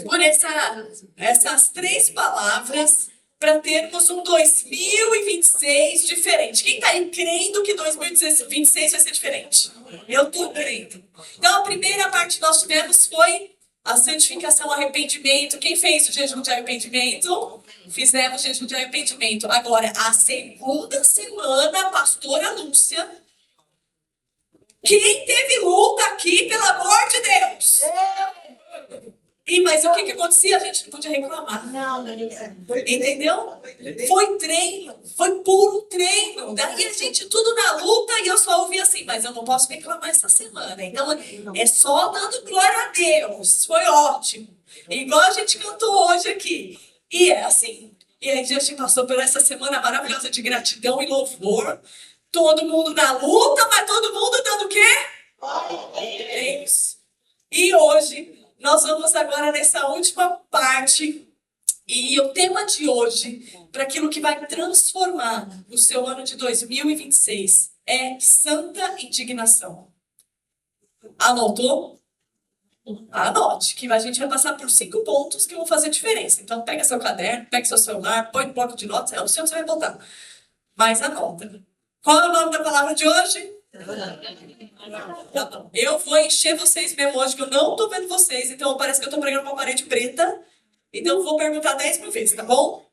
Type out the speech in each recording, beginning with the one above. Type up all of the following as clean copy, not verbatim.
por essas três palavras para termos um 2026 diferente. Quem está aí crendo que 2026 vai ser diferente? Eu estou crendo. Então, a primeira parte que nós tivemos foi a santificação, o arrependimento. Quem fez o jejum de arrependimento? Fizemos jejum de arrependimento. Agora, a segunda semana, a pastora Lúcia. Quem teve luta aqui, pelo amor de Deus? Mas o que acontecia? A gente não podia reclamar. Entendeu? Foi treino, foi puro treino. Daí a gente tudo na luta e eu só ouvia assim, mas eu não posso reclamar essa semana. Então é só dando glória a Deus. Foi ótimo. Igual a gente cantou hoje aqui. E é assim. E aí a gente passou por essa semana maravilhosa de gratidão e louvor. Todo mundo na luta, mas todo mundo dando o quê? Deus. E hoje nós vamos agora nessa última parte, e o tema de hoje, para aquilo que vai transformar o seu ano de 2026, é santa indignação. Anotou? Anote, que a gente vai passar por 5 pontos que vão fazer diferença. Então pega seu caderno, pega seu celular, põe no bloco de notas, é o seu que você vai botar. Mas anota. Qual é o nome da palavra de hoje? Eu vou encher vocês mesmo hoje, que eu não tô vendo vocês, então parece que eu tô pregando uma parede preta. Então eu vou perguntar 10 mil vezes, tá bom?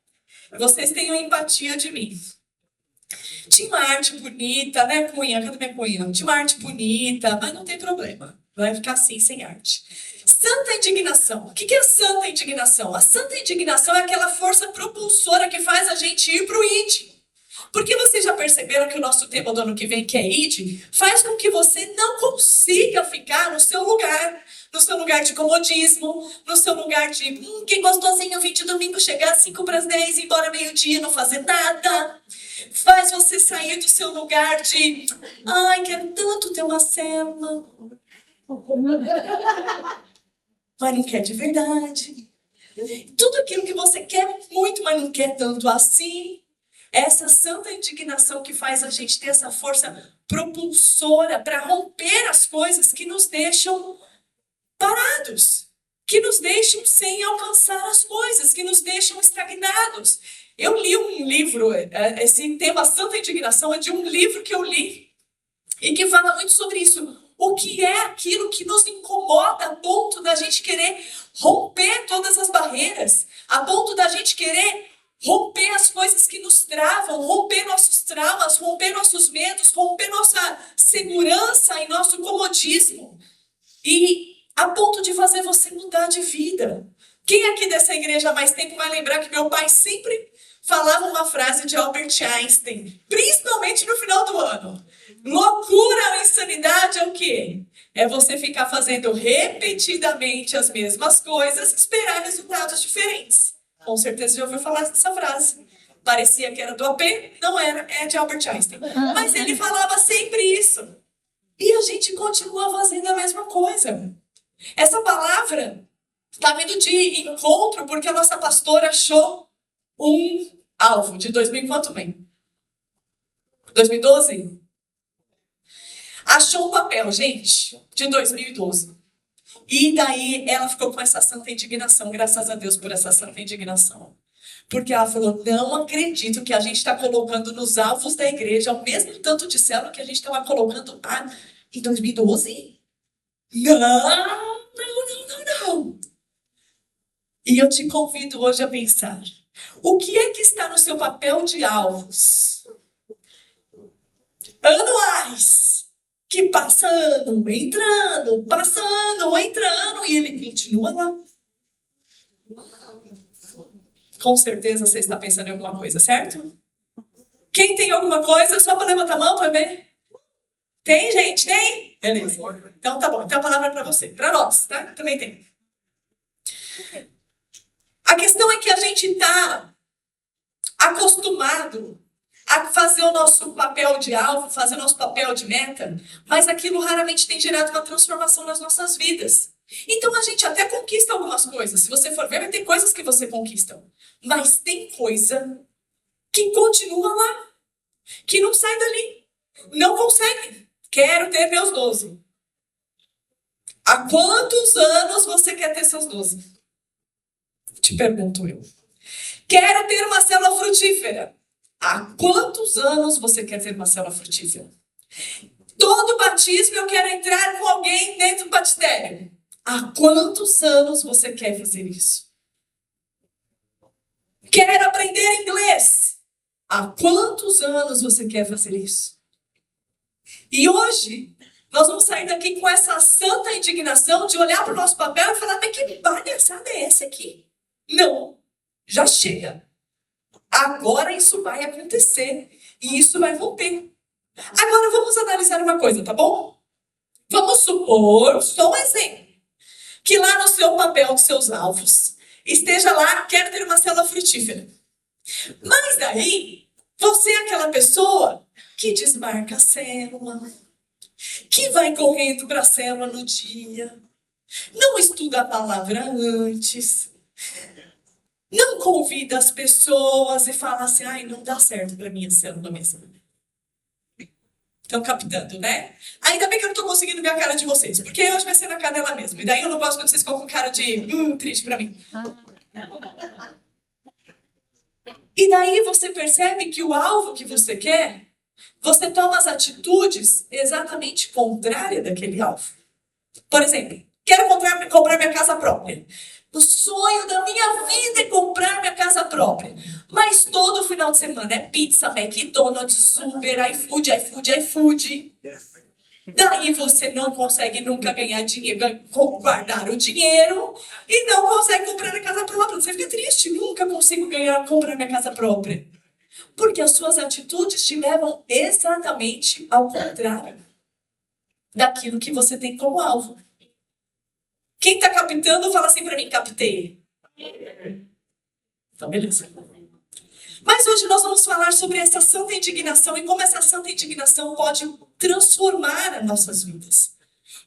Vocês tenham empatia de mim. Tinha uma arte bonita, né, Cunha? Cadê minha Cunha? Tinha uma arte bonita, mas não tem problema. Vai ficar assim, sem arte. Santa indignação. O que é santa indignação? A santa indignação é aquela força propulsora que faz a gente ir pro ID. Porque vocês já perceberam que o nosso tema do ano que vem, que é ID, faz com que você não consiga ficar no seu lugar de comodismo, no seu lugar de que gostosinho vir de domingo, chegar às 5:10, ir embora meio-dia, não fazer nada. Faz você sair do seu lugar de ai, quero tanto ter uma célula, mas não quer de verdade. Tudo aquilo que você quer muito, mas não quer tanto assim. Essa santa indignação que faz a gente ter essa força propulsora para romper as coisas que nos deixam parados, que nos deixam sem alcançar as coisas, que nos deixam estagnados. Eu li um livro, esse tema santa indignação é de um livro que eu li e que fala muito sobre isso. O que é aquilo que nos incomoda a ponto da gente querer romper todas as barreiras, a ponto da gente querer romper as coisas que nos travam, romper nossos traumas, romper nossos medos, romper nossa segurança e nosso comodismo. E a ponto de fazer você mudar de vida. Quem aqui dessa igreja há mais tempo vai lembrar que meu pai sempre falava uma frase de Albert Einstein, principalmente no final do ano. Loucura ou insanidade é o quê? É você ficar fazendo repetidamente as mesmas coisas e esperar resultados diferentes. Com certeza já ouviu falar dessa frase. Parecia que era do AP, não era, é de Albert Einstein. Mas ele falava sempre isso. E a gente continua fazendo a mesma coisa. Essa palavra está vindo de encontro porque a nossa pastora achou um alvo de 2000 quanto bem? 2012? Achou um papel, gente, de 2012. E daí ela ficou com essa santa indignação, graças a Deus por essa santa indignação. Porque ela falou, não acredito que a gente está colocando nos alvos da igreja o mesmo tanto de célula que a gente estava colocando lá em 2012. Não. E eu te convido hoje a pensar, o que é que está no seu papel de alvos? Anuais. Que passando, entrando, e ele continua lá. Com certeza você está pensando em alguma coisa, certo? Quem tem alguma coisa, só para levantar a mão para ver. Tem, gente? Tem? Beleza. Então tá bom. Então a palavra é para você. Para nós, tá? Também tem. A questão é que a gente está acostumado a fazer o nosso papel de alvo, fazer o nosso papel de meta, mas aquilo raramente tem gerado uma transformação nas nossas vidas. Então a gente até conquista algumas coisas. Se você for ver, vai ter coisas que você conquista. Mas tem coisa que continua lá, que não sai dali. Não consegue. Quero ter meus 12. Há quantos anos você quer ter seus 12? Te pergunto eu. Quero ter uma célula frutífera. Há quantos anos você quer ter uma célula frutífera? Todo batismo eu quero entrar com alguém dentro do batistério. Há quantos anos você quer fazer isso? Quero aprender inglês. Há quantos anos você quer fazer isso? E hoje, nós vamos sair daqui com essa santa indignação de olhar para o nosso papel e falar, mas que palhaçada é essa aqui? Não, já chega. Agora isso vai acontecer e isso vai romper. Agora vamos analisar uma coisa, tá bom? Vamos supor, só um exemplo, que lá no seu papel dos seus alvos esteja lá, quero ter uma célula frutífera. Mas daí, você é aquela pessoa que desmarca a célula, que vai correndo para a célula no dia, não estuda a palavra antes, não convida as pessoas e fala assim, ai, não dá certo para minha célula mesmo. Estão captando, né? Ainda bem que eu não estou conseguindo ver a cara de vocês, porque hoje vai ser na canela mesmo. E daí eu não gosto quando vocês ficam com cara de triste para mim. E daí você percebe que o alvo que você quer, você toma as atitudes exatamente contrárias daquele alvo. Por exemplo, quero comprar minha casa própria. O sonho da minha vida é comprar minha casa própria. Mas todo final de semana é pizza, McDonald's, Uber, iFood. Daí você não consegue nunca ganhar dinheiro, guardar o dinheiro e não consegue comprar a casa própria. Você fica triste, nunca consigo comprar minha casa própria. Porque as suas atitudes te levam exatamente ao contrário daquilo que você tem como alvo. Quem está captando, fala assim para mim, captei. Então, beleza. Mas hoje nós vamos falar sobre essa santa indignação e como essa santa indignação pode transformar as nossas vidas.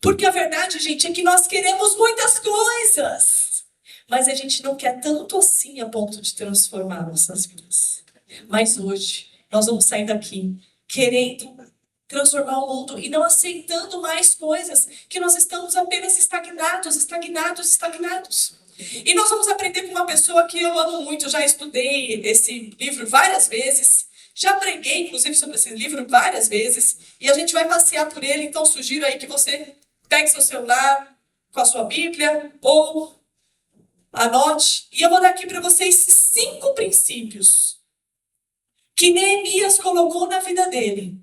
Porque a verdade, gente, é que nós queremos muitas coisas, mas a gente não quer tanto assim a ponto de transformar nossas vidas. Mas hoje nós vamos sair daqui querendo transformar o mundo e não aceitando mais coisas, que nós estamos apenas estagnados. E nós vamos aprender com uma pessoa que eu amo muito, já estudei esse livro várias vezes, já preguei, inclusive, sobre esse livro várias vezes, e a gente vai passear por ele, então sugiro aí que você pegue seu celular com a sua Bíblia, ou anote, e eu vou dar aqui para vocês 5 princípios que Neemias colocou na vida dele,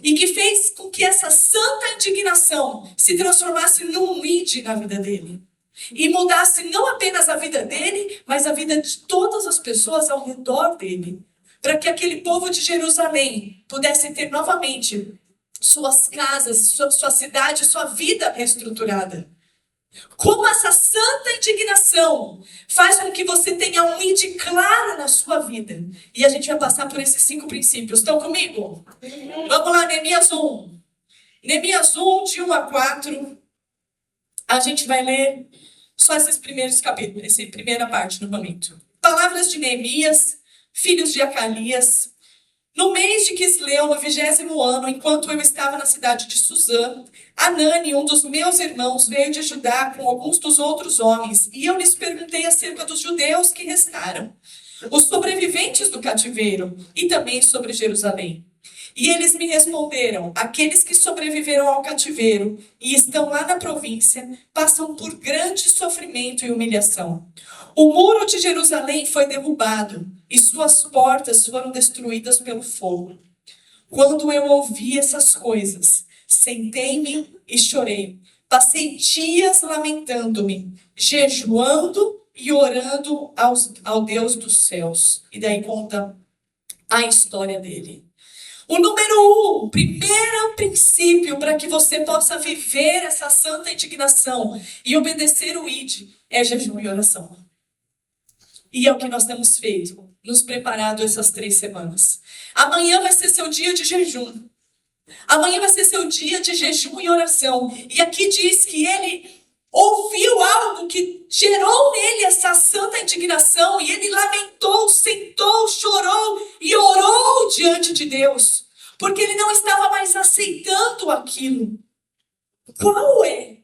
e que fez com que essa santa indignação se transformasse num id na vida dele. E mudasse não apenas a vida dele, mas a vida de todas as pessoas ao redor dele. Para que aquele povo de Jerusalém pudesse ter novamente suas casas, sua cidade, sua vida reestruturada. Como essa santa indignação faz com que você tenha um id claro na sua vida. E a gente vai passar por esses 5 princípios. Estão comigo? Vamos lá, Neemias 1. Neemias 1, de 1 a 4. A gente vai ler só esses primeiros capítulos, essa primeira parte no momento. Palavras de Neemias, filhos de Acalias. No mês de Quisleu, no 20º ano, enquanto eu estava na cidade de Suzã, Anani, um dos meus irmãos, veio de Judá com alguns dos outros homens, e eu lhes perguntei acerca dos judeus que restaram, os sobreviventes do cativeiro, e também sobre Jerusalém. E eles me responderam, aqueles que sobreviveram ao cativeiro e estão lá na província, passam por grande sofrimento e humilhação. O muro de Jerusalém foi derrubado e suas portas foram destruídas pelo fogo. Quando eu ouvi essas coisas, sentei-me e chorei. Passei dias lamentando-me, jejuando e orando ao Deus dos céus. E daí conta a história dele. O número 1, primeiro princípio para que você possa viver essa santa indignação e obedecer o ID é jejum e oração. E é o que nós temos feito, nos preparado essas 3 semanas. Amanhã vai ser seu dia de jejum. Amanhã vai ser seu dia de jejum e oração. E aqui diz que ele ouviu algo que gerou nele essa santa indignação e ele lamentou, sentou, chorou e orou diante de Deus, porque ele não estava mais aceitando aquilo. Qual é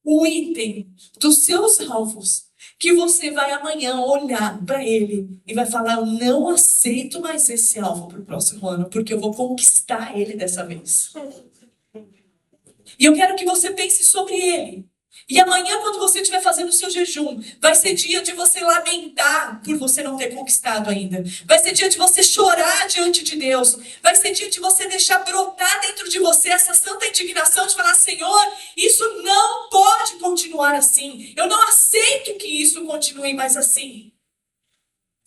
o item dos seus alvos que você vai amanhã olhar para ele e vai falar: eu não aceito mais esse alvo para o próximo ano, porque eu vou conquistar ele dessa vez. E eu quero que você pense sobre ele. E amanhã, quando você estiver fazendo o seu jejum, vai ser dia de você lamentar por você não ter conquistado ainda. Vai ser dia de você chorar diante de Deus. Vai ser dia de você deixar brotar dentro de você essa santa indignação de falar: Senhor, isso não pode continuar assim. Eu não aceito que isso continue mais assim.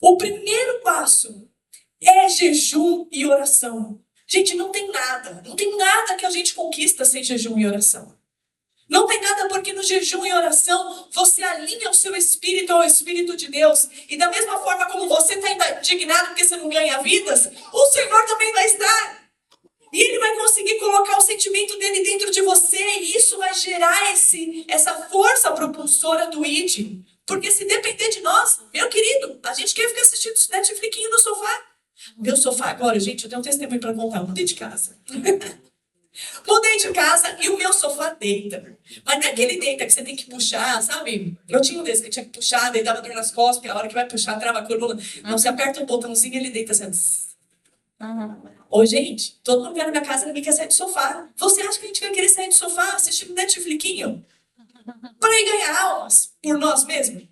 O primeiro passo é jejum e oração. Gente, não tem nada que a gente conquista sem jejum e oração. Não tem nada, porque no jejum e oração você alinha o seu espírito ao Espírito de Deus. E da mesma forma como você está indignado porque você não ganha vidas, o Senhor também vai estar. E Ele vai conseguir colocar o sentimento dele dentro de você. E isso vai gerar essa força propulsora do ID. Porque se depender de nós, meu querido, a gente quer ficar assistindo Netflix no sofá. Meu sofá agora, gente, eu tenho um testemunho para contar. Eu mudei de casa. Mudei de casa e o meu sofá deita. Mas não é aquele deita que você tem que puxar, sabe? Eu tinha um desse que tinha que puxar, daí dava dor nas costas, porque a hora que vai puxar, trava a coluna. Não, você aperta um botãozinho e ele deita assim. Ô, gente, todo mundo na minha casa ninguém quer sair do sofá. Você acha que a gente vai querer sair do sofá assistindo Netflixinho? Para ir ganhar almas por nós mesmos?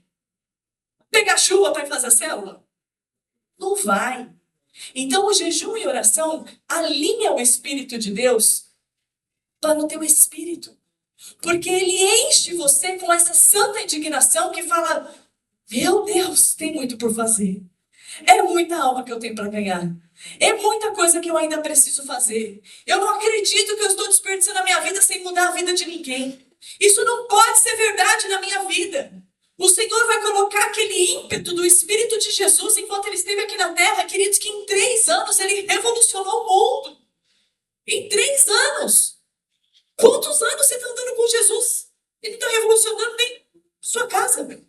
Pegar chuva para ir fazer a célula? Não vai. Então, o jejum e oração alinha o Espírito de Deus para o teu espírito. Porque ele enche você com essa santa indignação que fala: meu Deus, tem muito por fazer. É muita alma que eu tenho para ganhar. É muita coisa que eu ainda preciso fazer. Eu não acredito que eu estou desperdiçando a minha vida sem mudar a vida de ninguém. Isso não pode ser verdade na minha vida. O Senhor vai colocar aquele ímpeto do Espírito de Jesus enquanto ele esteve aqui na terra. Queridos, que em 3 anos ele revolucionou o mundo. Em 3 anos. Quantos anos você está andando com Jesus? Ele está revolucionando nem sua casa.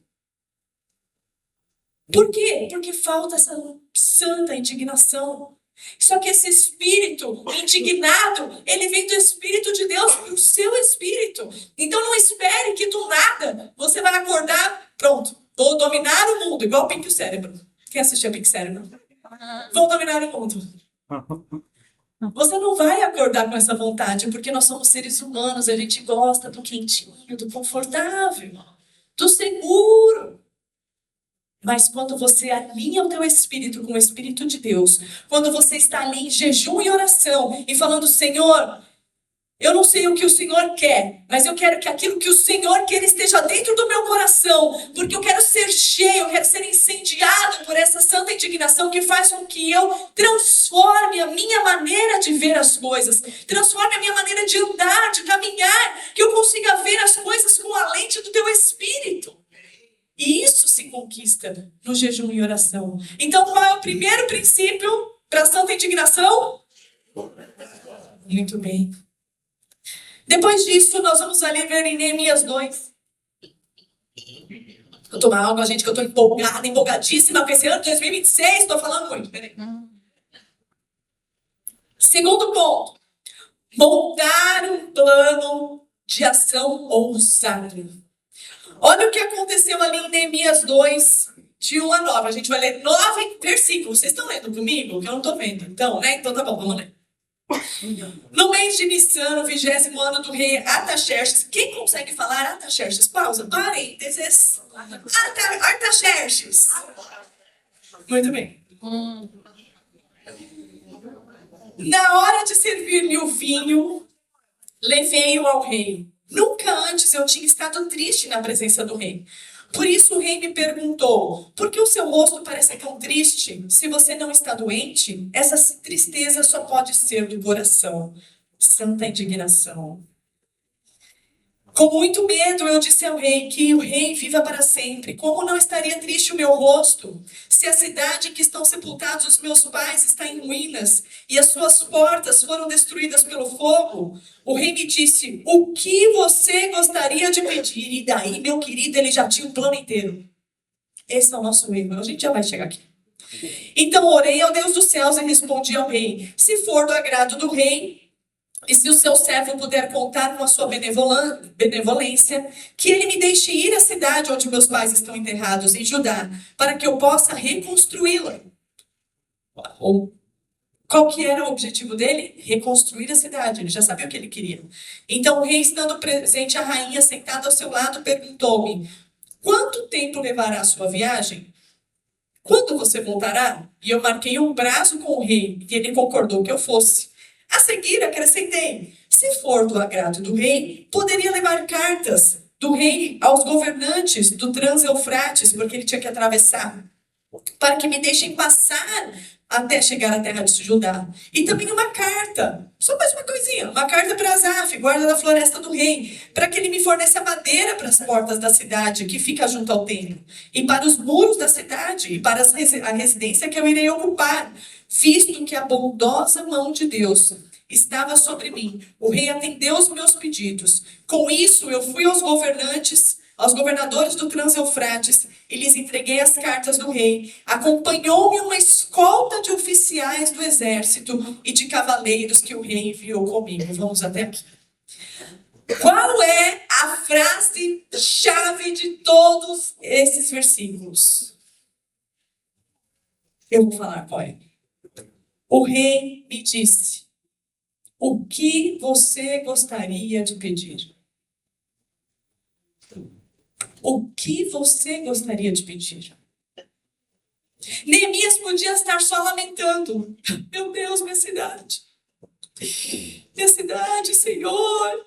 Por quê? Porque falta essa santa indignação. Só que esse espírito indignado, ele vem do Espírito de Deus para o seu espírito. Então não espere que do nada você vai acordar, pronto, vou dominar o mundo, igual o Pink Cérebro. Quem assistiu a Pink Cérebro? Vou dominar o mundo. Você não vai acordar com essa vontade, porque nós somos seres humanos, a gente gosta do quentinho, do confortável, do seguro. Mas quando você alinha o teu espírito com o Espírito de Deus, quando você está ali em jejum e oração e falando: Senhor, eu não sei o que o Senhor quer, mas eu quero que aquilo que o Senhor quer esteja dentro do meu coração, porque eu quero ser cheio, eu quero ser incendiado por essa santa indignação que faz com que eu transforme a minha maneira de ver as coisas, transforme a minha maneira de andar, de caminhar, que eu consiga ver as coisas com a lente do teu espírito. E isso se conquista no jejum e oração. Então, qual é o primeiro princípio para a santa indignação? Muito bem. Depois disso, nós vamos ali ver em Neemias 2. Vou tomar água, gente, que eu estou empolgada, empolgadíssima com esse ano 2026. Estou falando muito, peraí. Segundo ponto. Montar um plano de ação ousado. Olha o que aconteceu ali em Neemias 2, de 1 a 9. A gente vai ler 9 versículos. Vocês estão lendo comigo? Que eu não estou vendo. Então, né? Então tá bom, vamos ler. No mês de Nissan, no 20º ano do rei Artaxerxes. Quem consegue falar Artaxerxes? Pausa. Parênteses. Artaxerxes. Muito bem. Na hora de servir-lhe o vinho, levei-o ao rei. Nunca antes eu tinha estado triste na presença do rei. Por isso o rei me perguntou: por que o seu rosto parece tão triste? Se você não está doente, essa tristeza só pode ser do coração. Santa indignação. Com muito medo eu disse ao rei: que o rei viva para sempre. Como não estaria triste o meu rosto, se a cidade em que estão sepultados os meus pais está em ruínas e as suas portas foram destruídas pelo fogo? O rei me disse: o que você gostaria de pedir? E daí, meu querido, ele já tinha um plano inteiro. Esse é o nosso erro. A gente já vai chegar aqui. Então orei ao Deus dos céus e respondi ao rei: se for do agrado do rei, E se o seu servo puder contar com a sua benevolência, que ele me deixe ir à cidade onde meus pais estão enterrados, em Judá, para que eu possa reconstruí-la. Ou qual que era o objetivo dele? Reconstruir a cidade. Ele já sabia o que ele queria. Então o rei, estando presente, a rainha sentada ao seu lado, perguntou-me: quanto tempo levará a sua viagem? Quando você voltará? E eu marquei um prazo com o rei, e ele concordou que eu fosse. A seguir, acrescentei: se for do agrado do rei, poderia levar cartas do rei aos governantes do Trans-Eufrates, porque ele tinha que atravessar, para que me deixem passar até chegar à terra de Judá. E também uma carta, só mais uma coisinha, uma carta para Asaf, guarda da floresta do rei, para que ele me forneça madeira para as portas da cidade, que fica junto ao templo, e para os muros da cidade, e para a residência que eu irei ocupar, visto que a bondosa mão de Deus estava sobre mim. O rei atendeu os meus pedidos. Com isso, eu fui aos governadores do Trans-Eufrates, e lhes entreguei as cartas do rei. Acompanhou-me uma escolta de oficiais do exército e de cavaleiros que o rei enviou comigo. Vamos até aqui. Qual é a frase-chave de todos esses versículos? Eu vou falar qual é. O rei me disse: o que você gostaria de pedir? O que você gostaria de pedir? Neemias podia estar só lamentando. Meu Deus, minha cidade. Minha cidade, Senhor.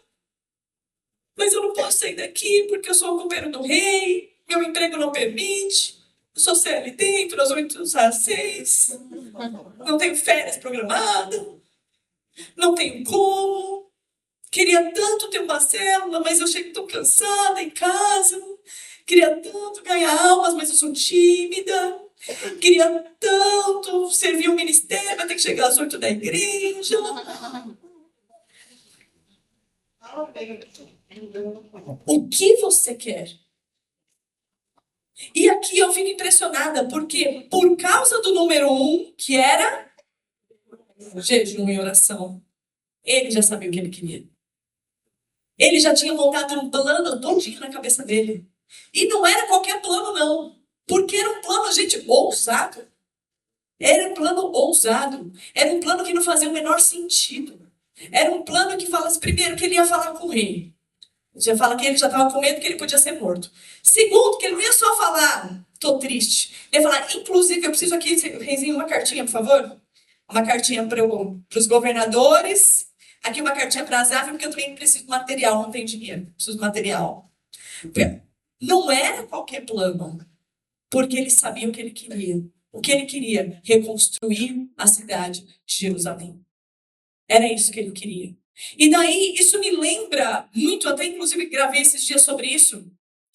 Mas eu não posso sair daqui porque eu sou o copeiro do rei. Meu emprego não permite. Eu sou CLT, entre as 8 às 6. Não tenho férias programadas. Não tenho como. Queria tanto ter uma célula, mas eu chego tão cansada em casa. Queria tanto ganhar almas, mas eu sou tímida. Queria tanto servir o ministério, vai ter que chegar às 8 da igreja. O que você quer? E aqui eu fico impressionada, porque por causa do número 1, que era jejum e oração, ele já sabia o que ele queria. Ele já tinha montado um plano todinho na cabeça dele. E não era qualquer plano, não. Porque era um plano, gente, ousado. Era um plano ousado. Era um plano que não fazia o menor sentido. Era um plano que fala, primeiro, que ele ia falar com o rei. Já fala que ele já estava com medo que ele podia ser morto. Segundo, que ele não ia só falar, tô triste. Ele ia falar, inclusive, eu preciso aqui, reizinho, uma cartinha, por favor. Uma cartinha para os governadores. Aqui uma cartinha para Asaf, porque eu também preciso de material, não tenho dinheiro. Preciso de material. Não era qualquer plano, porque ele sabia o que ele queria. O que ele queria? Reconstruir a cidade de Jerusalém. Era isso que ele queria. E daí, isso me lembra muito, até inclusive gravei esses dias sobre isso.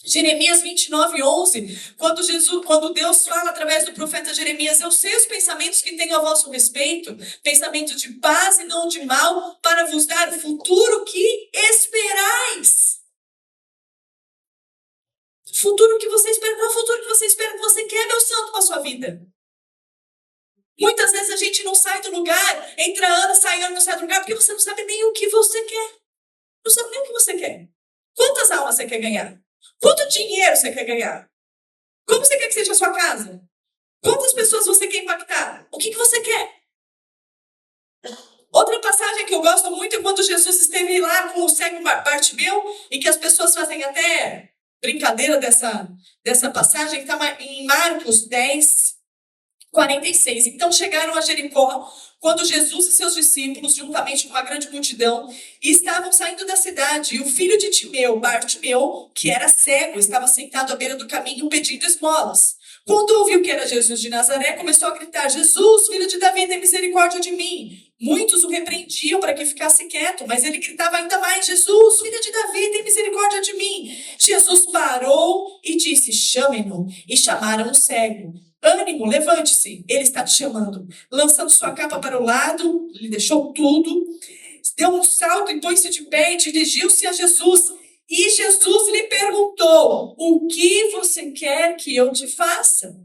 Jeremias 29:11, quando Deus fala através do profeta Jeremias: eu sei os pensamentos que tenho a vosso respeito, pensamento de paz e não de mal, para vos dar o futuro que esperais. Futuro que você espera, qual é o futuro que você espera, que você quer, meu santo, para a sua vida? Muitas vezes a gente não sai do lugar, entra ano, sai ano, não sai do lugar, porque você não sabe nem o que você quer. Não sabe nem o que você quer. Quantas almas você quer ganhar? Quanto dinheiro você quer ganhar? Como você quer que seja a sua casa? Quantas pessoas você quer impactar? O que você quer? Outra passagem que eu gosto muito é quando Jesus esteve lá com o cego Bartimeu, e que as pessoas fazem até brincadeira dessa passagem, que está em Marcos 10:46. Então chegaram a Jericó, quando Jesus e seus discípulos, juntamente com uma grande multidão, estavam saindo da cidade. E o filho de Timeu, Bartimeu, que era cego, estava sentado à beira do caminho pedindo esmolas. Quando ouviu que era Jesus de Nazaré, começou a gritar: Jesus, filho de Davi, tem misericórdia de mim. Muitos o repreendiam para que ficasse quieto, mas ele gritava ainda mais: Jesus, filho de Davi, tem misericórdia de mim. Jesus parou e disse: chamem-no. E chamaram o cego. Ânimo, levante-se, ele está te chamando. Lançando sua capa para o lado, lhe deixou tudo, deu um salto e pôs-se de pé e dirigiu-se a Jesus. E Jesus lhe perguntou: o que você quer que eu te faça?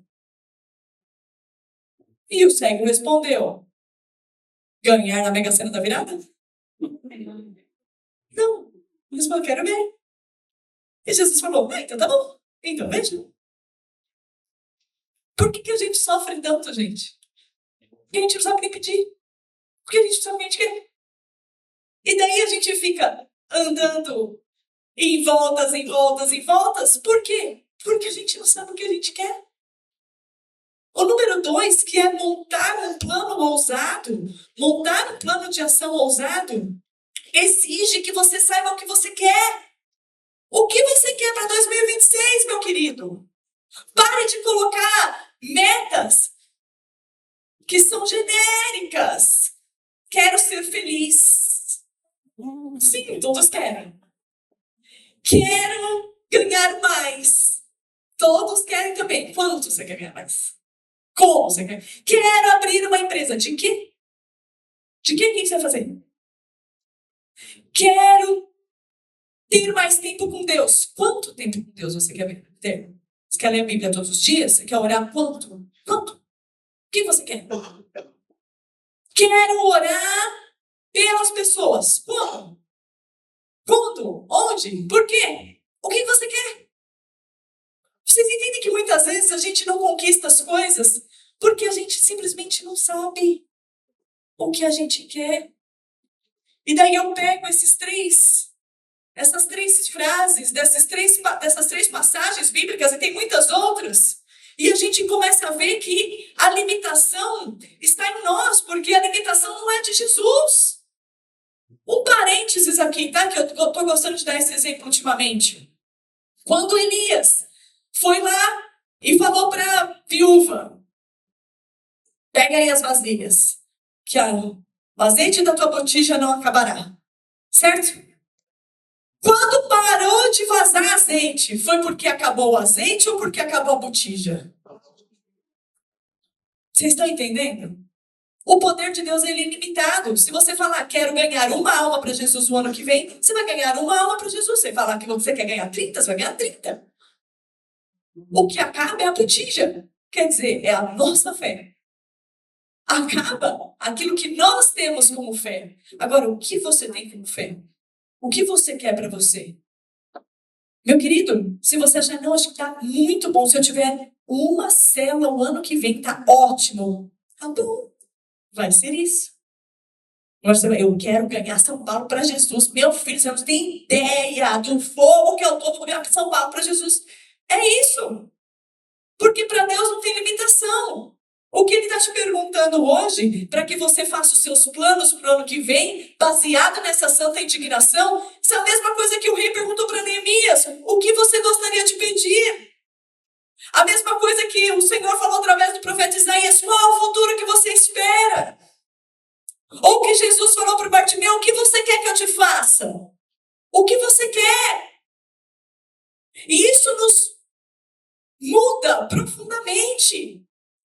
E o cego respondeu: ganhar na Mega Sena da virada? Não, mas eu quero ver. E Jesus falou, então tá bom, então veja. Por que a gente sofre tanto, gente? Porque a gente não sabe nem pedir. Porque a gente não sabe o que a gente quer. E daí a gente fica andando em voltas, em voltas, em voltas. Por quê? Porque a gente não sabe o que a gente quer. O número 2, que é montar um plano ousado, montar um plano de ação ousado, exige que você saiba o que você quer. O que você quer para 2026, meu querido? Pare de colocar metas que são genéricas. Quero ser feliz. Sim, todos querem. Quero ganhar mais. Todos querem também. Quanto você quer ganhar mais? Como você quer? Quero abrir uma empresa. De quê? De quê? O que você vai fazer? Quero ter mais tempo com Deus. Quanto tempo com Deus você quer ter? Você quer ler a Bíblia todos os dias? Você quer orar quanto? Quanto? O que você quer? Quero orar pelas pessoas. Quando? Quando? Onde? Por quê? O que você quer? Vocês entendem que muitas vezes a gente não conquista as coisas porque a gente simplesmente não sabe o que a gente quer. E daí eu pego essas três frases, dessas três passagens bíblicas, e tem muitas outras, e a gente começa a ver que a limitação está em nós, porque a limitação não é de Jesus. Um parênteses aqui, tá? Que eu estou gostando de dar esse exemplo ultimamente. Quando Elias foi lá e falou para a viúva, pega aí as vasilhas, que o azeite da tua botija não acabará. Certo? Quando parou de vazar azeite, foi porque acabou o azeite ou porque acabou a botija? Vocês estão entendendo? O poder de Deus é ilimitado. Se você falar, quero ganhar uma alma para Jesus no ano que vem, você vai ganhar uma alma para Jesus. Se você falar que você quer ganhar 30, você vai ganhar 30. O que acaba é a botija. Quer dizer, é a nossa fé. Acaba aquilo que nós temos como fé. Agora, o que você tem como fé? O que você quer para você? Meu querido, se você achar, não, acho que tá muito bom. Se eu tiver uma célula o ano que vem, tá ótimo. Tá bom. Vai ser isso. Eu quero ganhar São Paulo para Jesus. Meu filho, você não tem ideia do fogo que eu tô para ganhar São Paulo para Jesus. É isso. Porque para Deus não tem limitação. O que Ele está te perguntando hoje, para que você faça os seus planos para o ano que vem, baseado nessa santa indignação, isso é a mesma coisa que o rei perguntou para Neemias. O que você gostaria de pedir? A mesma coisa que o Senhor falou através do profeta Isaías. Qual é o futuro que você espera? Ou que Jesus falou para Bartimeu, o que você quer que eu te faça? O que você quer? E isso nos muda profundamente.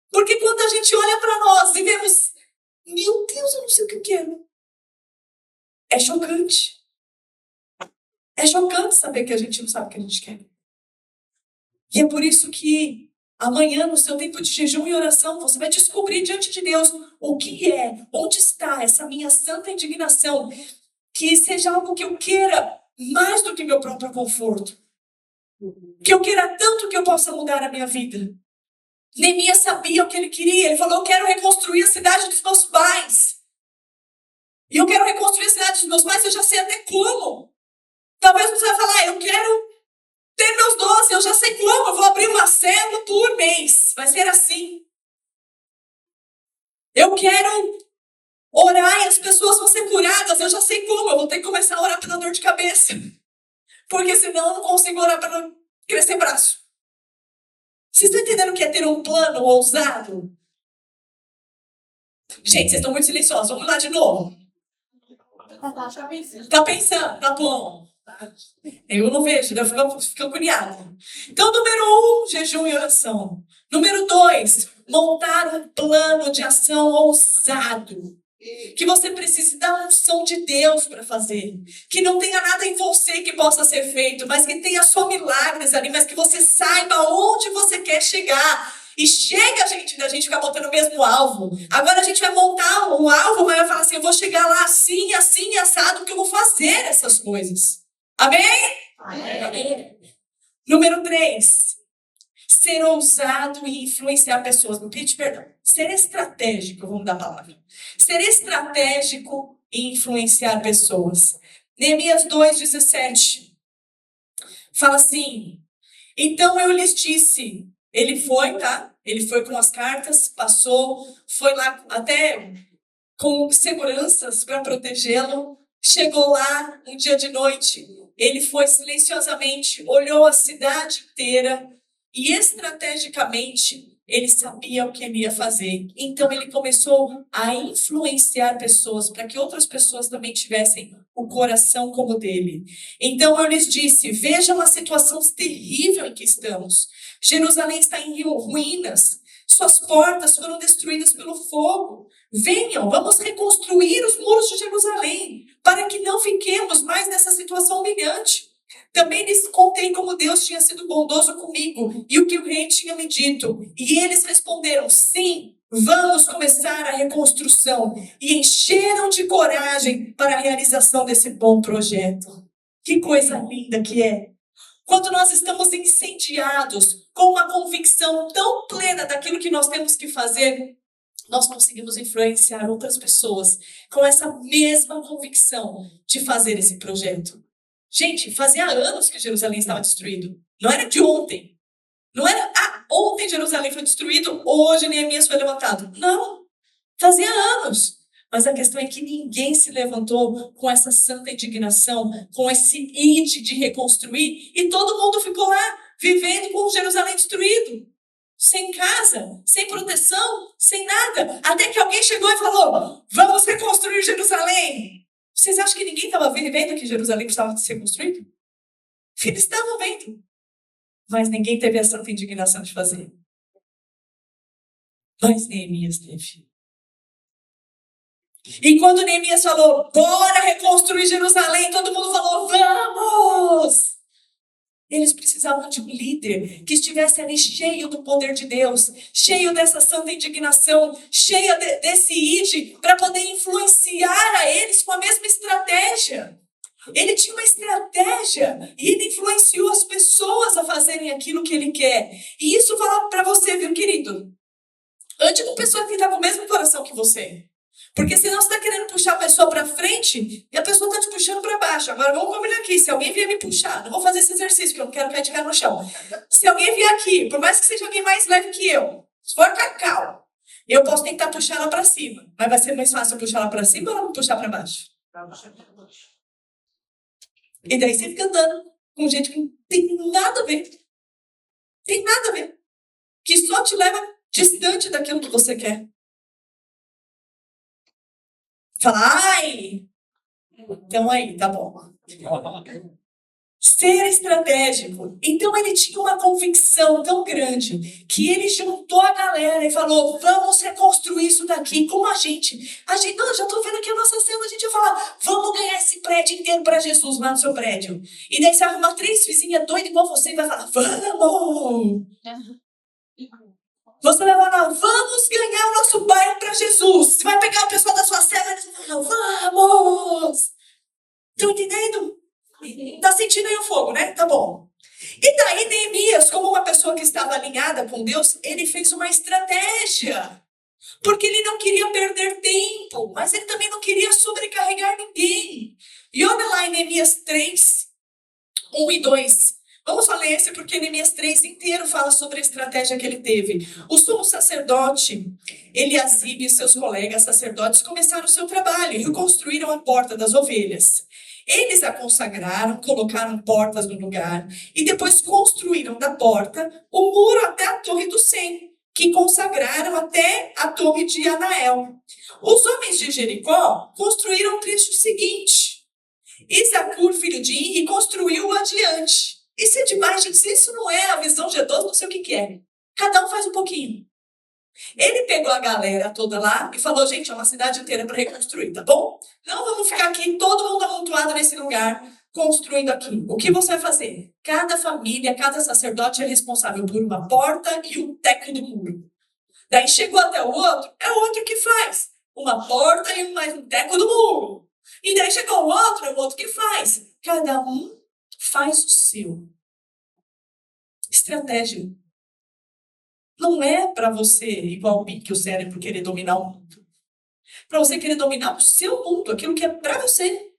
Porque quando a gente olha para nós e vemos, meu Deus, eu não sei o que eu quero. É chocante. É chocante saber que a gente não sabe o que a gente quer. E é por isso que amanhã, no seu tempo de jejum e oração, você vai descobrir diante de Deus o que é, onde está essa minha santa indignação, que seja algo que eu queira mais do que meu próprio conforto. Que eu queira tanto que eu possa mudar a minha vida. Neemias sabia o que ele queria. Ele falou, eu quero reconstruir a cidade dos meus pais. E eu quero reconstruir a cidade dos meus pais, eu já sei até como. Talvez você vai falar, eu quero ter meus 12, eu já sei como. Eu vou abrir uma célula por mês. Vai ser assim. Eu quero orar e as pessoas vão ser curadas. Eu já sei como. Eu vou ter que começar a orar pela dor de cabeça. Porque senão eu não consigo orar para crescer braço. Vocês estão entendendo o que é ter um plano ousado? Gente, vocês estão muito silenciosos. Vamos lá de novo. Tá pensando? Tá bom. Eu não vejo, eu fico agoniada. Então, número 1, jejum e oração. Número 2, montar um plano de ação ousado. Que você precise da unção de Deus para fazer. Que não tenha nada em você que possa ser feito, mas que tenha só milagres ali, mas que você saiba onde você quer chegar. E chega, gente, da gente ficar botando o mesmo alvo. Agora a gente vai montar um alvo, mas vai falar assim, eu vou chegar lá assim, assim, assado, porque eu vou fazer essas coisas. Amém? Amém. Número 3. Ser ousado e influenciar pessoas. Não pede perdão. Ser estratégico, vamos dar a palavra. Ser estratégico e influenciar pessoas. Neemias 2:17 fala assim, então eu lhes disse, ele foi, tá? Ele foi com as cartas, passou, foi lá até com seguranças para protegê-lo. Chegou lá um dia de noite, ele foi silenciosamente, olhou a cidade inteira e estrategicamente ele sabia o que ele ia fazer. Então ele começou a influenciar pessoas para que outras pessoas também tivessem o coração como o dele. Então eu lhes disse, vejam a situação terrível em que estamos. Jerusalém está em ruínas, suas portas foram destruídas pelo fogo. Venham, vamos reconstruir os muros de Jerusalém, para que não fiquemos mais nessa situação humilhante. Também lhes contei como Deus tinha sido bondoso comigo e o que o rei tinha me dito. E eles responderam, sim, vamos começar a reconstrução. E encheram de coragem para a realização desse bom projeto. Que coisa linda que é! Quando nós estamos incendiados com uma convicção tão plena daquilo que nós temos que fazer, nós conseguimos influenciar outras pessoas com essa mesma convicção de fazer esse projeto. Gente, fazia anos que Jerusalém estava destruído. Não era de ontem. Não era, ontem Jerusalém foi destruído, hoje Neemias foi levantado. Não, fazia anos. Mas a questão é que ninguém se levantou com essa santa indignação, com esse ide de reconstruir, e todo mundo ficou lá, vivendo com Jerusalém destruído. Sem casa, sem proteção, sem nada. Até que alguém chegou e falou, vamos reconstruir Jerusalém. Vocês acham que ninguém estava vendo que Jerusalém precisava ser construído? Eles estavam vendo. Mas ninguém teve a santa indignação de fazer. Mas Neemias teve. E quando Neemias falou, bora reconstruir Jerusalém, todo mundo falou, vamos! Eles precisavam de um líder que estivesse ali cheio do poder de Deus, cheio dessa santa indignação, cheio desse ide, para poder influenciar a eles com a mesma estratégia. Ele tinha uma estratégia e ele influenciou as pessoas a fazerem aquilo que ele quer. E isso fala para você, viu, querido? Ande com pessoa que está com o mesmo coração que você. Porque senão você está querendo puxar a pessoa para frente e a pessoa está te puxando para baixo. Agora vamos combinar aqui. Se alguém vier me puxar, não vou fazer esse exercício, porque eu não quero cair de cara no chão. Se alguém vier aqui, por mais que seja alguém mais leve que eu, se for cacau, eu posso tentar puxar ela para cima. Mas vai ser mais fácil eu puxar ela para cima ou ela me puxar para baixo? E daí você fica andando com gente que não tem nada a ver. Tem nada a ver. Que só te leva distante daquilo que você quer. Fala, ai! Então aí, tá bom. Ser estratégico. Então ele tinha uma convicção tão grande que ele juntou a galera e falou, vamos reconstruir isso daqui. Como a gente, não, já tô vendo aqui a nossa cena, a gente vai falar, vamos ganhar esse prédio inteiro para Jesus lá no seu prédio. E daí você vai arrumar 3 vizinhas doidas igual você e vai falar, vamos! Você vai falar, vamos ganhar o nosso bairro para Jesus. Você vai pegar o pessoal da sua cela e vai falar, vamos! Estão entendendo? Tá sentindo aí o fogo, né? Tá bom. E daí Neemias, como uma pessoa que estava alinhada com Deus, ele fez uma estratégia. Porque ele não queria perder tempo, mas ele também não queria sobrecarregar ninguém. E olha lá em Neemias 3, 1 e 2. Vamos só ler esse porque Neemias 3 inteiro fala sobre a estratégia que ele teve. O sumo sacerdote, Eliasibe e seus colegas sacerdotes começaram o seu trabalho e reconstruíram a porta das ovelhas. Eles a consagraram, colocaram portas no lugar e depois construíram da porta o muro até a torre do Sem, que consagraram até a torre de Anael. Os homens de Jericó construíram o trecho seguinte. Isakur, filho de Inri, construiu adiante. Isso é demais, gente. Se isso não é a visão G12, não sei o que é. Cada um faz um pouquinho. Ele pegou a galera toda lá e falou, gente, é uma cidade inteira para reconstruir, tá bom? Não vamos ficar aqui todo mundo amontoado nesse lugar. construindo aquilo. O que você vai fazer? Cada família, cada sacerdote é responsável por uma porta e um teco do muro. Daí chegou até o outro, é o outro que faz. Uma porta e mais um teco do muro. E daí chegou o outro, é o outro que faz. Cada um faz o seu. Estratégia. Não é para você, igual o pique, o cérebro, querer dominar o mundo. Para você querer dominar o seu mundo, aquilo que é para você.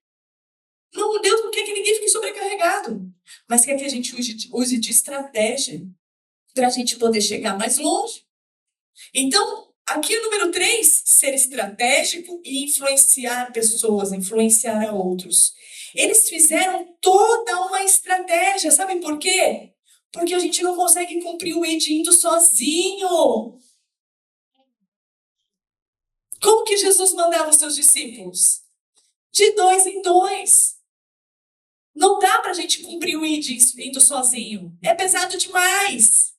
Não, Deus não quer que ninguém fique sobrecarregado. Mas quer que a gente use de estratégia para a gente poder chegar mais longe. Então, aqui o número 3, ser estratégico e influenciar pessoas, influenciar a outros. Eles fizeram toda uma estratégia, sabem por quê? Porque a gente não consegue cumprir o ID indo sozinho. Como que Jesus mandava os seus discípulos? De 2 em 2. Não dá para a gente cumprir o ID indo sozinho. É pesado demais.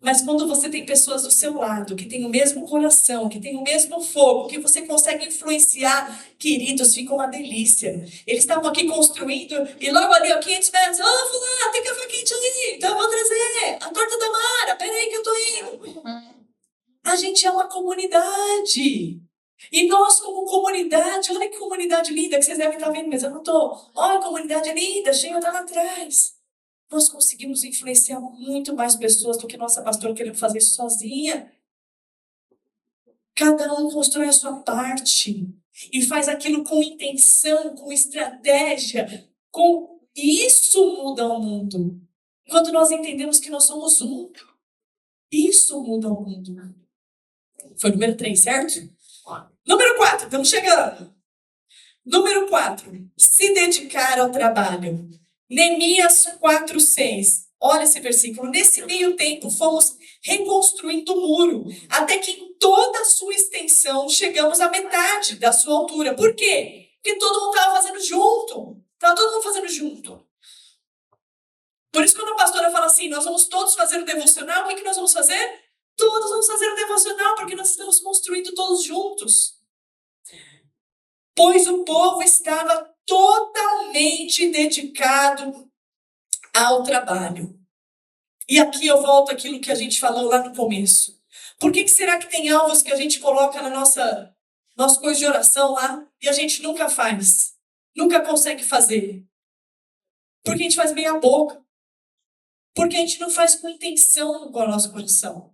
Mas quando você tem pessoas do seu lado, que têm o mesmo coração, que têm o mesmo fogo, que você consegue influenciar, queridos, fica uma delícia. Eles estavam aqui construindo, e logo ali, 500 metros, fulano, tem café quente ali, então eu vou trazer a torta da Mara, peraí que eu tô indo. A gente é uma comunidade. E nós, como comunidade, olha que comunidade linda, que vocês devem estar vendo, mas eu não estou. Olha a comunidade linda, cheia lá atrás. Nós conseguimos influenciar muito mais pessoas do que nossa pastora querendo fazer isso sozinha. Cada um constrói a sua parte e faz aquilo com intenção, com estratégia. Isso muda o mundo. Quando nós entendemos que nós somos um, isso muda o mundo. Foi o número 3, certo? Número 4, estamos chegando. Número 4, se dedicar ao trabalho. Neemias 4:6. Olha esse versículo. Nesse meio tempo, fomos reconstruindo o muro, até que em toda a sua extensão chegamos à metade da sua altura. Por quê? Porque todo mundo estava fazendo junto. Estava todo mundo fazendo junto. Por isso, quando a pastora fala assim, nós vamos todos fazer o devocional, o que nós vamos fazer? Todos vamos fazer o devocional, porque nós estamos construindo todos juntos. Pois o povo estava totalmente dedicado ao trabalho. E aqui eu volto àquilo que a gente falou lá no começo. Por que será que tem alvos que a gente coloca na nossa coisa de oração lá e a gente nunca faz? Nunca consegue fazer? Porque a gente faz meia boca. Porque a gente não faz com intenção com o nosso coração.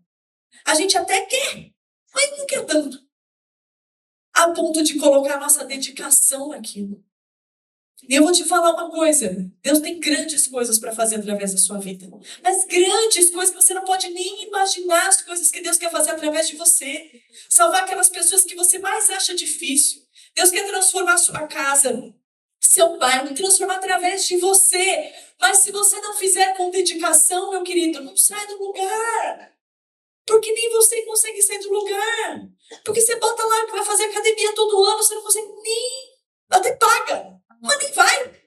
A gente até quer, mas não quer tanto. A ponto de colocar a nossa dedicação naquilo. E eu vou te falar uma coisa. Deus tem grandes coisas para fazer através da sua vida. Mas grandes coisas que você não pode nem imaginar, as coisas que Deus quer fazer através de você. Salvar aquelas pessoas que você mais acha difícil. Deus quer transformar a sua casa, seu bairro, transformar através de você. Mas se você não fizer com dedicação, meu querido, não sai do lugar. Porque nem você consegue sair do lugar. Porque você bota lá que vai fazer academia todo ano, você não consegue nem... Até paga, mas nem vai.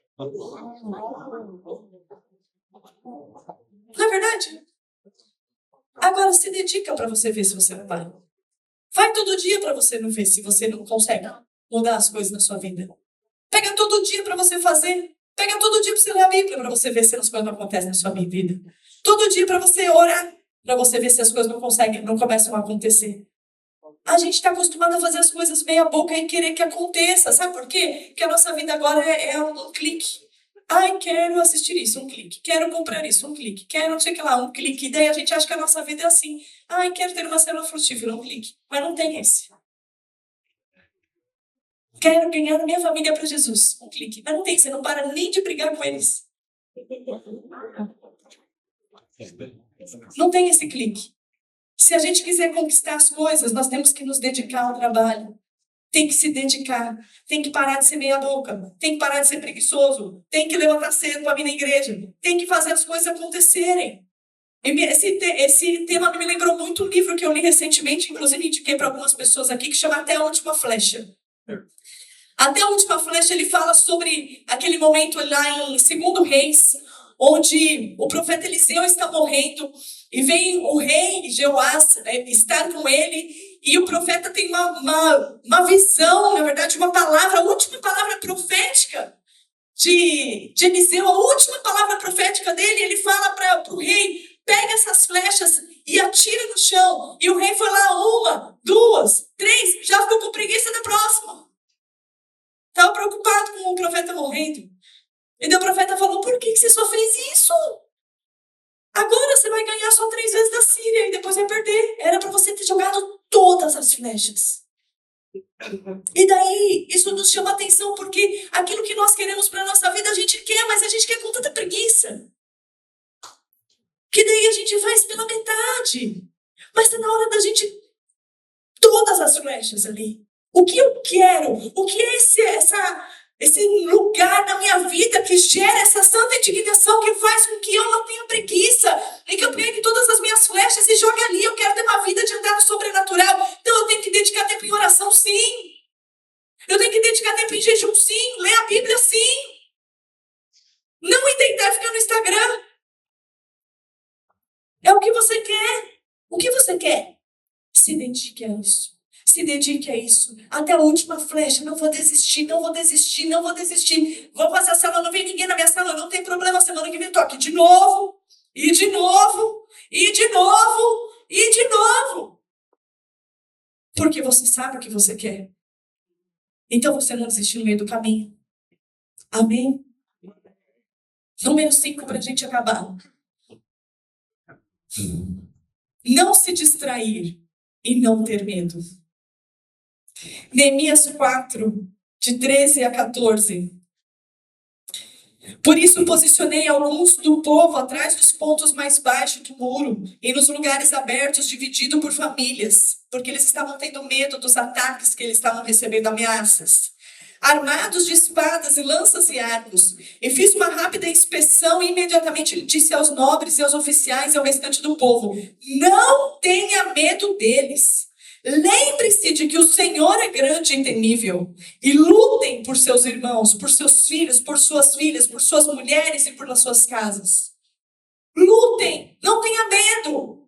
Não é verdade? Agora se dedica para você ver se você não vai. Vai todo dia para você não ver se você não consegue mudar as coisas na sua vida. Pega todo dia para você fazer. Pega todo dia para você ler a Bíblia para você ver se as coisas não acontecem na sua vida. Todo dia para você orar para você ver se as coisas não começam a acontecer. A gente está acostumado a fazer as coisas meia boca e querer que aconteça. Sabe por quê? Porque a nossa vida agora é um clique. Ai, quero assistir isso, um clique. Quero comprar isso, um clique. Quero não sei o que lá, um clique. E daí a gente acha que a nossa vida é assim. Ai, quero ter uma célula frutífera, um clique. Mas não tem esse. Quero ganhar a minha família para Jesus, um clique. Mas não tem, você não para nem de brigar com eles. Não tem esse clique. Se a gente quiser conquistar as coisas, nós temos que nos dedicar ao trabalho. Tem que se dedicar. Tem que parar de ser meia boca. Tem que parar de ser preguiçoso. Tem que levantar cedo para vir na igreja. Tem que fazer as coisas acontecerem. Esse tema me lembrou muito um livro que eu li recentemente, inclusive indiquei para algumas pessoas aqui, que chama Até a Última Flecha. Até a Última Flecha, ele fala sobre aquele momento lá em 2 Reis, onde o profeta Eliseu está morrendo e vem o rei Jeoás estar com ele e o profeta tem uma visão, na verdade, uma palavra, a última palavra profética de Eliseu, a última palavra profética dele, ele fala para o rei, pega essas flechas e atira no chão. E o rei foi lá, 1, 2, 3, já ficou com preguiça da próxima. Estava preocupado com o profeta morrendo. E daí o profeta falou, por que você só fez isso? Agora você vai ganhar só 3 vezes da Síria e depois vai perder. Era para você ter jogado todas as flechas. E daí, isso nos chama atenção, porque aquilo que nós queremos para a nossa vida, a gente quer, mas a gente quer com tanta preguiça. Que daí a gente faz pela metade. Mas está na hora da gente... Todas as flechas ali. O que eu quero? O que é esse lugar na minha vida que gera essa santa indignação que faz com que eu não tenha preguiça? E que eu pegue todas as minhas flechas e jogue ali. Eu quero ter uma vida de andar no sobrenatural. Então eu tenho que dedicar tempo em oração, sim. Eu tenho que dedicar tempo em jejum, sim. Ler a Bíblia, sim. Não tentar ficar no Instagram. É o que você quer. O que você quer? Se dedique a isso. Se dedique a isso. Até a última flecha. Não vou desistir, não vou desistir, não vou desistir. Vou fazer a célula, não vem ninguém na minha célula, não tem problema. Semana que vem tô aqui de novo. E de novo. E de novo. E de novo. Porque você sabe o que você quer. Então você não desiste no meio do caminho. Amém? Número 5 para a gente acabar. Não se distrair e não ter medo. Neemias 4, de 13 a 14. Por isso posicionei alguns do povo atrás dos pontos mais baixos do muro e nos lugares abertos, dividido por famílias, porque eles estavam tendo medo dos ataques que eles estavam recebendo, ameaças. Armados de espadas e lanças e arcos. E fiz uma rápida inspeção e imediatamente disse aos nobres e aos oficiais e ao restante do povo, não tenha medo deles. Lembre-se de que o Senhor é grande e temível. E lutem por seus irmãos, por seus filhos, por suas filhas, por suas mulheres e por suas casas. Lutem, não tenha medo.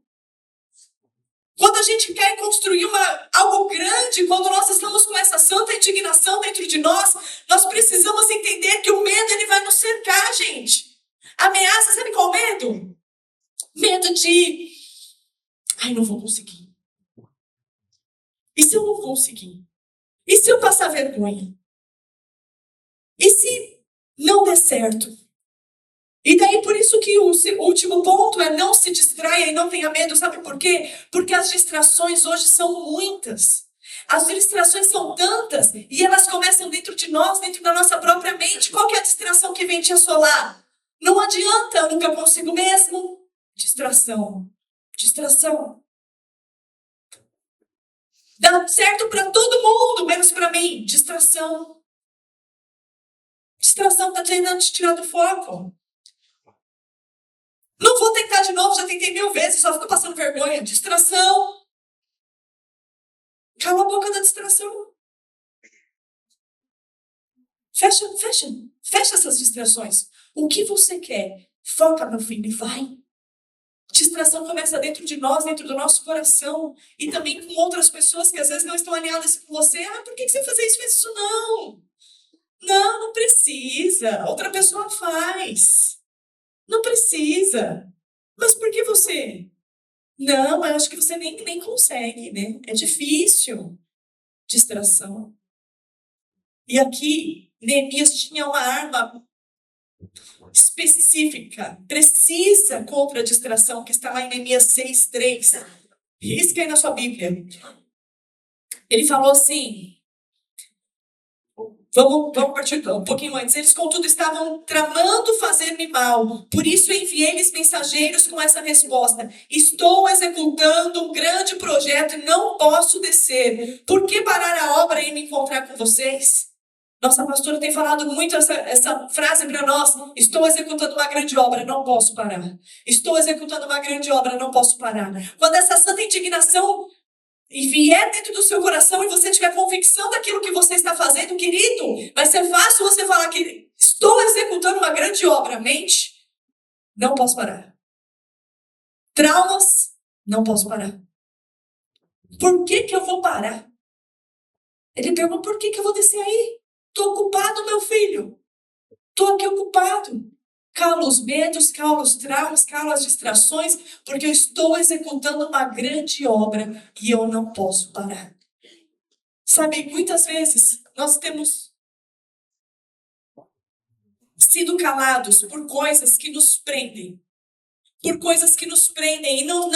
Quando a gente quer construir algo grande, quando nós estamos com essa santa indignação dentro de nós, nós precisamos entender que o medo ele vai nos cercar, gente. Ameaça, sabe qual medo? Medo de... Ai, não vou conseguir. E se eu não conseguir? E se eu passar vergonha? E se não der certo? E daí por isso que o último ponto é não se distraia e não tenha medo. Sabe por quê? Porque as distrações hoje são muitas. As distrações são tantas e elas começam dentro de nós, dentro da nossa própria mente. Qual que é a distração que vem te assolar? Não adianta, eu nunca consigo mesmo. Distração. Distração. Dá certo para todo mundo, menos para mim. Distração. Distração está tentando te tirar do foco. Não vou tentar de novo, já tentei 1000 vezes, só fico passando vergonha. Distração. Cala a boca da distração. Fecha essas distrações. O que você quer? Foca, meu filho, e vai. Distração começa dentro de nós, dentro do nosso coração. E também com outras pessoas que às vezes não estão alinhadas com você. Ah, por que você faz isso? Não. Não precisa. Outra pessoa faz. Não precisa. Mas por que você? Não, eu acho que você nem consegue, né? É difícil. Distração. E aqui, Neemias tinha uma arma específica, precisa contra a distração, que está lá em Neemias 6:3. Risca aí na sua Bíblia. Ele falou assim... Vamos partir um pouquinho antes. Eles, contudo, estavam tramando fazer-me mal. Por isso enviei-lhes mensageiros com essa resposta. Estou executando um grande projeto e não posso descer. Por que parar a obra e me encontrar com vocês? Nossa pastora tem falado muito essa frase para nós. Estou executando uma grande obra, não posso parar. Estou executando uma grande obra, não posso parar. Quando essa santa indignação e vier dentro do seu coração e você tiver convicção daquilo que você está fazendo, querido, vai ser fácil você falar que estou executando uma grande obra. Mente, não posso parar. Traumas, não posso parar. Por que eu vou parar? Ele pergunta, por que eu vou descer aí? Estou ocupado, meu filho. Estou aqui ocupado. Calo os medos, calo os traumas, calo as distrações, porque eu estou executando uma grande obra e eu não posso parar. Sabe, muitas vezes nós temos sido calados por coisas que nos prendem. Por coisas que nos prendem e não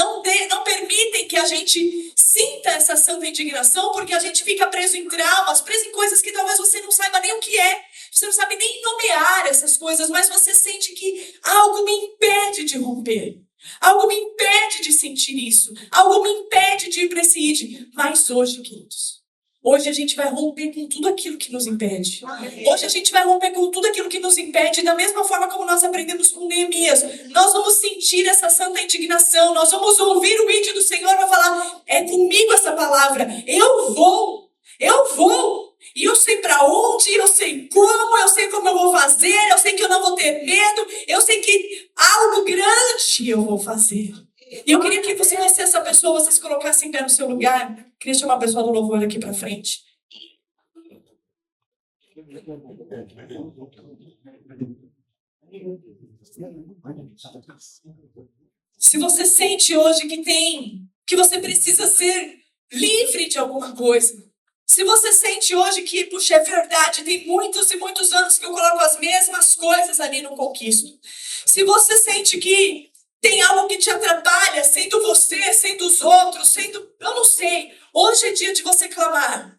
permitem que a gente sinta essa santa indignação, porque a gente fica preso em traumas, preso em coisas que talvez você não saiba nem o que é. Você não sabe nem nomear essas coisas, mas você sente que algo me impede de romper. Algo me impede de sentir isso. Algo me impede de ir para esse id. Mas hoje, queridos, hoje a gente vai romper com tudo aquilo que nos impede. Hoje a gente vai romper com tudo aquilo que nos impede, da mesma forma como nós aprendemos com Neemias. Nós vamos sentir essa santa indignação, nós vamos ouvir o ídolo do Senhor e vai falar, é comigo essa palavra, eu vou. E eu sei para onde, eu sei como eu vou fazer, eu sei que eu não vou ter medo, eu sei que algo grande eu vou fazer. E eu queria que você fosse essa pessoa, você se colocasse em pé no seu lugar. Queria chamar a pessoa do louvor aqui para frente. Se você sente hoje que você precisa ser livre de alguma coisa. Se você sente hoje que, puxa, é verdade, tem muitos e muitos anos que eu coloco as mesmas coisas ali no Conquisto. Se você sente que tem algo que te atrapalha, sendo você, sendo os outros, eu não sei. Hoje é dia de você clamar.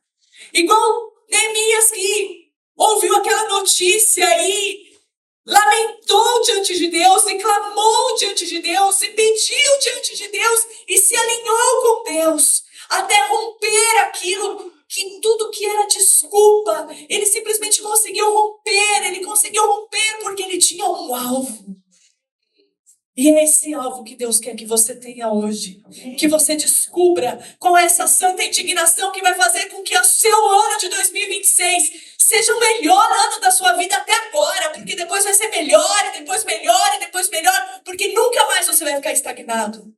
Igual Neemias que ouviu aquela notícia e lamentou diante de Deus e clamou diante de Deus e pediu diante de Deus e se alinhou com Deus até romper aquilo que tudo que era desculpa, ele simplesmente conseguiu romper, porque ele tinha um alvo. E é esse alvo que Deus quer que você tenha hoje. Que você descubra qual é essa santa indignação que vai fazer com que o seu ano de 2026 seja o melhor ano da sua vida até agora. Porque depois vai ser melhor, e depois melhor, e depois melhor. Porque nunca mais você vai ficar estagnado.